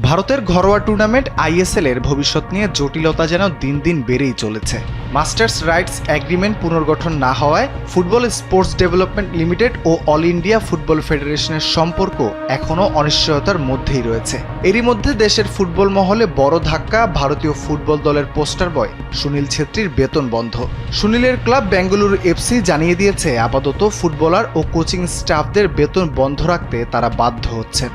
ভারতের ঘরোয়া tournament ISL এর ভবিষ্যৎ নিয়ে জটিলতা যেন দিন দিন বেড়েই চলেছে। মাস্টার্স রাইটস এগ্রিমেন্ট পুনর্গঠন না হওয়ায় ফুটবল স্পোর্টস ডেভেলপমেন্ট লিমিটেড ও অল ইন্ডিয়া ফুটবল ফেডারেশনের সম্পর্ক এখনও অনিশ্চয়তার মধ্যেই রয়েছে। এরই মধ্যে দেশের ফুটবল মহলে বড় ধাক্কা, ভারতীয় ফুটবল দলের পোস্টার বয় সুনীল ছেত্রীর বেতন বন্ধ। সুনীলের ক্লাব বেঙ্গালুরু এফসি জানিয়ে দিয়েছে আপাতত ফুটবলার ও কোচিং স্টাফদের বেতন বন্ধ রাখতে তারা বাধ্য হচ্ছেন।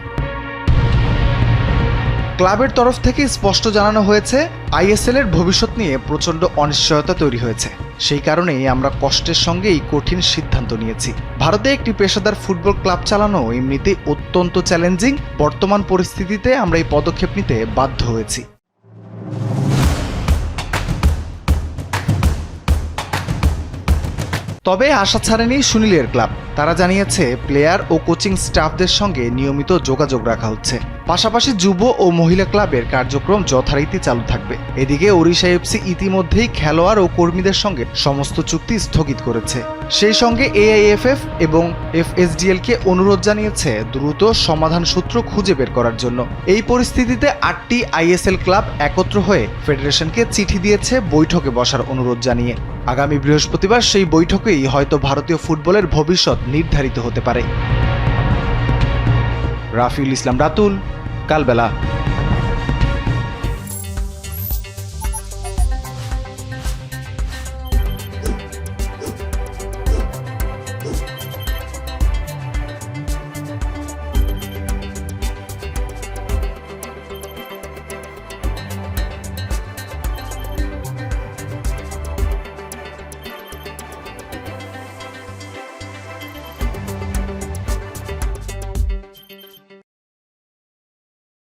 ক্লাবের তরফ থেকে স্পষ্ট জানানো হয়েছে, আইএসএল এর ভবিষ্যৎ নিয়ে প্রচণ্ড অনিশ্চয়তা তৈরি হয়েছে। সেই কারণেই আমরা কষ্টের সঙ্গে এই কঠিন সিদ্ধান্ত নিয়েছি। ভারতে একটি পেশাদার ফুটবল ক্লাব চালানো এমনিতেই অত্যন্ত চ্যালেঞ্জিং। বর্তমান পরিস্থিতিতে আমরা এই পদক্ষেপ নিতে বাধ্য হয়েছি। তবে আশা ছাড়েনি সুনীলের ক্লাব। তারা জানিয়েছে প্লেয়ার ও কোচিং স্টাফদের সঙ্গে নিয়মিত যোগাযোগ রাখা হচ্ছে। পাশাপাশি যুব ও মহিলা ক্লাবের কার্যক্রম যথারীতি চালু থাকবে। এদিকে ওড়িশা এফসি ইতিমধ্যেই খেলোয়াড় ও কর্মীদের সঙ্গে সমস্ত চুক্তি স্থগিত করেছে। সেই সঙ্গে এআইএফএফ এবং এফএসডিএলকে অনুরোধ জানিয়েছে দ্রুত সমাধান সূত্র খুঁজে বের করার জন্য। এই পরিস্থিতিতে 8টি আইএসএল ক্লাব একত্র হয়ে ফেডারেশনকে চিঠি দিয়েছে বৈঠকে বসার অনুরোধ জানিয়ে। আগামী বৃহস্পতিবার সেই বৈঠকেই হয়তো ভারতীয় ফুটবলের ভবিষ্যৎ নির্ধারিত হতে পারে। রাফিউল ইসলাম রাতুল, কালবেলা।